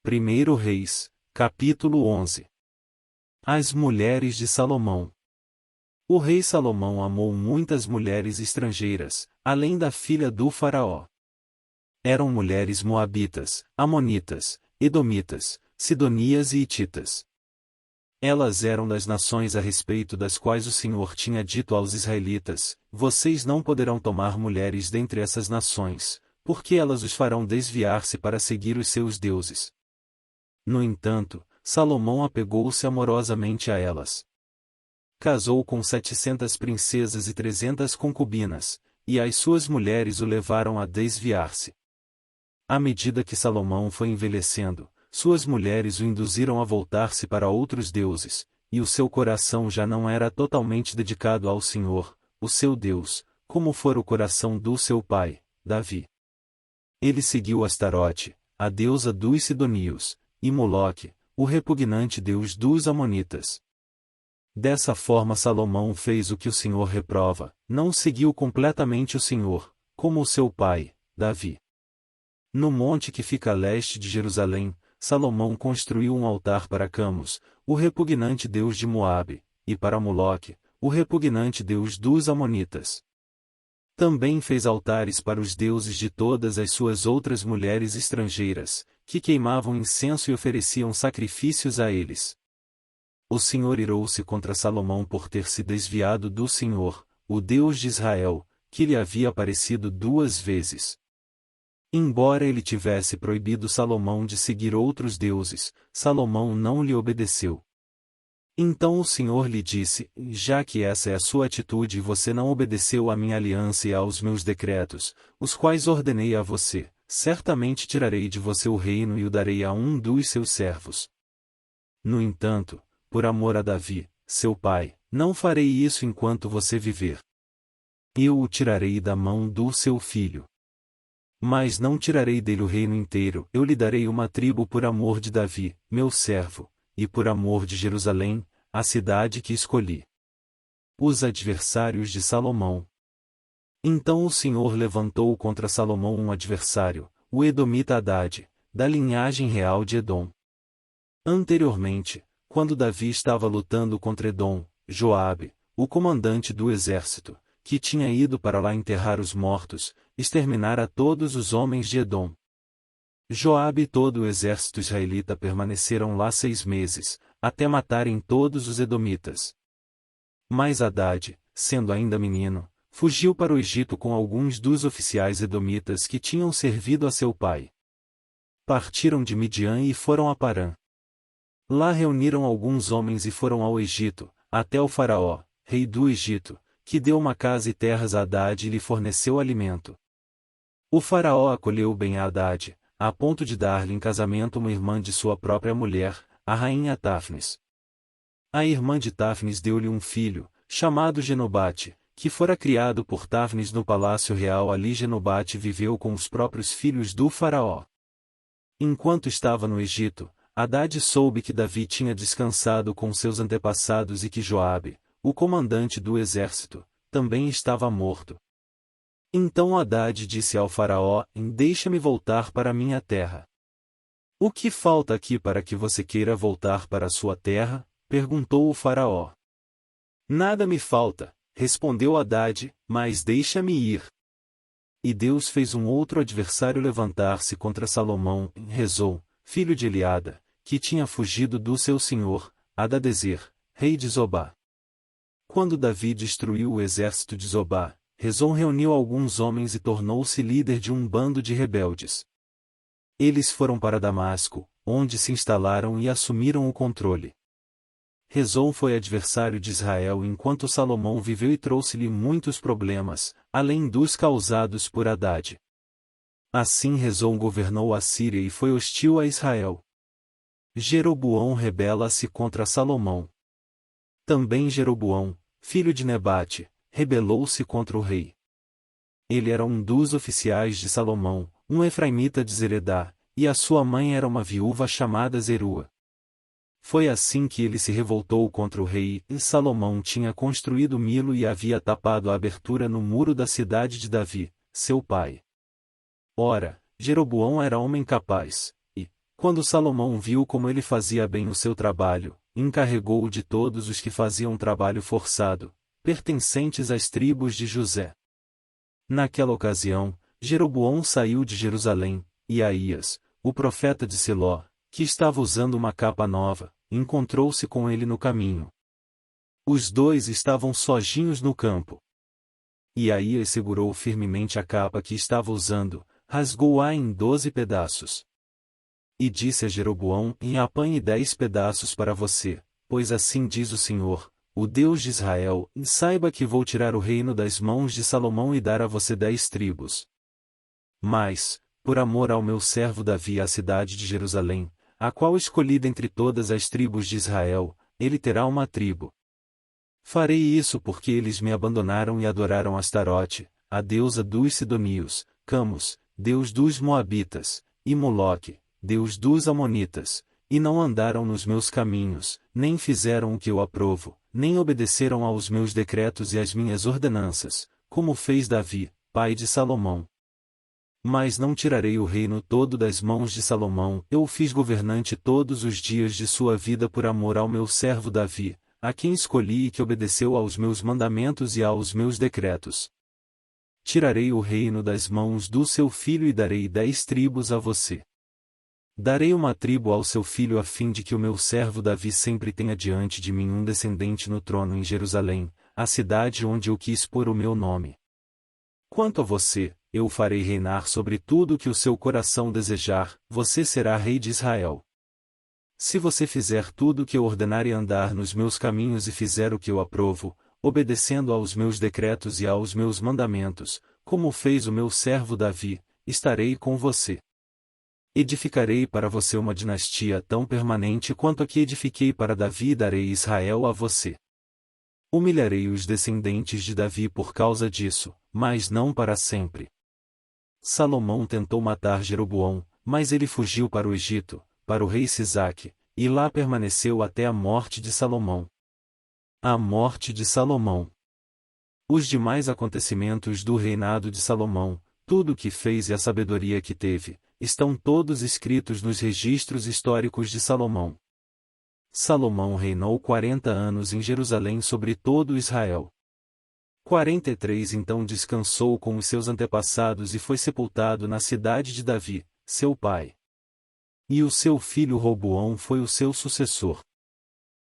1 Reis, capítulo 11. As mulheres de Salomão. O rei Salomão amou muitas mulheres estrangeiras, além da filha do faraó. Eram mulheres moabitas, amonitas, edomitas, sidonias e hititas. Elas eram das nações a respeito das quais o Senhor tinha dito aos israelitas: vocês não poderão tomar mulheres dentre essas nações, porque elas os farão desviar-se para seguir os seus deuses. No entanto, Salomão apegou-se amorosamente a elas. Casou com 700 princesas e 300 concubinas, e as suas mulheres o levaram a desviar-se. À medida que Salomão foi envelhecendo, suas mulheres o induziram a voltar-se para outros deuses, e o seu coração já não era totalmente dedicado ao Senhor, o seu Deus, como fora o coração do seu pai, Davi. Ele seguiu Astarote, a deusa dos sidonios, e Moloque, o repugnante deus dos amonitas. Dessa forma Salomão fez o que o Senhor reprova, não seguiu completamente o Senhor, como o seu pai, Davi. No monte que fica a leste de Jerusalém, Salomão construiu um altar para Camus, o repugnante deus de Moabe, e para Moloque, o repugnante deus dos amonitas. Também fez altares para os deuses de todas as suas outras mulheres estrangeiras, que queimavam incenso e ofereciam sacrifícios a eles. O Senhor irou-se contra Salomão por ter se desviado do Senhor, o Deus de Israel, que lhe havia aparecido 2 vezes. Embora ele tivesse proibido Salomão de seguir outros deuses, Salomão não lhe obedeceu. Então o Senhor lhe disse: já que essa é a sua atitude e você não obedeceu à minha aliança e aos meus decretos, os quais ordenei a você, certamente tirarei de você o reino e o darei a um dos seus servos. No entanto, por amor a Davi, seu pai, não farei isso enquanto você viver. Eu o tirarei da mão do seu filho. Mas não tirarei dele o reino inteiro, eu lhe darei uma tribo por amor de Davi, meu servo, e por amor de Jerusalém, a cidade que escolhi. Os adversários de Salomão. Então o Senhor levantou contra Salomão um adversário, o edomita Hadade, da linhagem real de Edom. Anteriormente, quando Davi estava lutando contra Edom, Joabe, o comandante do exército, que tinha ido para lá enterrar os mortos, exterminara todos os homens de Edom. Joabe e todo o exército israelita permaneceram lá 6 meses, até matarem todos os edomitas. Mas Hadade, sendo ainda menino, fugiu para o Egito com alguns dos oficiais edomitas que tinham servido a seu pai. Partiram de Midian e foram a Parã. Lá reuniram alguns homens e foram ao Egito, até o faraó, rei do Egito, que deu uma casa e terras a Hadade e lhe forneceu alimento. O faraó acolheu bem a Hadade, a ponto de dar-lhe em casamento uma irmã de sua própria mulher, a rainha Táfnis. A irmã de Táfnis deu-lhe um filho, chamado Genobate, que fora criado por Táfnis no palácio real. Ali Genobate viveu com os próprios filhos do faraó. Enquanto estava no Egito, Hadade soube que Davi tinha descansado com seus antepassados e que Joabe, o comandante do exército, também estava morto. Então Hadade disse ao faraó: deixa-me voltar para minha terra. O que falta aqui para que você queira voltar para sua terra? Perguntou o faraó. Nada me falta, respondeu Hadade, mas deixa-me ir. E Deus fez um outro adversário levantar-se contra Salomão, Rezon, filho de Eliada, que tinha fugido do seu senhor, Hadadezer, rei de Zobá. Quando Davi destruiu o exército de Zobá, Rezon reuniu alguns homens e tornou-se líder de um bando de rebeldes. Eles foram para Damasco, onde se instalaram e assumiram o controle. Rezon foi adversário de Israel enquanto Salomão viveu e trouxe-lhe muitos problemas, além dos causados por Hadade. Assim Rezon governou a Síria e foi hostil a Israel. Jeroboão rebela-se contra Salomão. Também Jeroboão, filho de Nebate, rebelou-se contra o rei. Ele era um dos oficiais de Salomão, um efraimita de Zeredá, e a sua mãe era uma viúva chamada Zerua. Foi assim que ele se revoltou contra o rei, e Salomão tinha construído Milo e havia tapado a abertura no muro da cidade de Davi, seu pai. Ora, Jeroboão era homem capaz, e, Quando Salomão viu como ele fazia bem o seu trabalho, encarregou-o de todos os que faziam trabalho forçado, pertencentes às tribos de José. Naquela ocasião, Jeroboão saiu de Jerusalém, e Aías, o profeta de Siló, que estava usando uma capa nova, encontrou-se com ele no caminho. Os dois estavam sozinhos no campo. E Aías segurou firmemente a capa que estava usando, rasgou-a em 12 pedaços. E disse a Jeroboão: apanhe 10 pedaços para você, pois assim diz o Senhor, o Deus de Israel, e saiba que vou tirar o reino das mãos de Salomão e dar a você 10 tribos. Mas, por amor ao meu servo Davi e à cidade de Jerusalém, a qual escolhi dentre todas as tribos de Israel, ele terá uma tribo. Farei isso porque eles me abandonaram e adoraram Astarote, a deusa dos Sidonios, Camos, deus dos Moabitas, e Moloque, deus dos Amonitas, e não andaram nos meus caminhos, nem fizeram o que eu aprovo, nem obedeceram aos meus decretos e às minhas ordenanças, como fez Davi, pai de Salomão. Mas não tirarei o reino todo das mãos de Salomão, eu o fiz governante todos os dias de sua vida por amor ao meu servo Davi, a quem escolhi e que obedeceu aos meus mandamentos e aos meus decretos. Tirarei o reino das mãos do seu filho e darei 10 tribos a você. Darei uma tribo ao seu filho a fim de que o meu servo Davi sempre tenha diante de mim um descendente no trono em Jerusalém, a cidade onde eu quis pôr o meu nome. Quanto a você, eu o farei reinar sobre tudo o que o seu coração desejar, você será rei de Israel. Se você fizer tudo o que eu ordenar e andar nos meus caminhos e fizer o que eu aprovo, obedecendo aos meus decretos e aos meus mandamentos, como fez o meu servo Davi, estarei com você. Edificarei para você uma dinastia tão permanente quanto a que edifiquei para Davi e darei Israel a você. Humilharei os descendentes de Davi por causa disso, mas não para sempre. Salomão tentou matar Jeroboão, mas ele fugiu para o Egito, para o rei Sisaque, e lá permaneceu até a morte de Salomão. A morte de Salomão. Os demais acontecimentos do reinado de Salomão, tudo o que fez e a sabedoria que teve, estão todos escritos nos registros históricos de Salomão. Salomão reinou 40 anos em Jerusalém sobre todo Israel. 43 então descansou com os seus antepassados e foi sepultado na cidade de Davi, seu pai. E o seu filho Roboão foi o seu sucessor.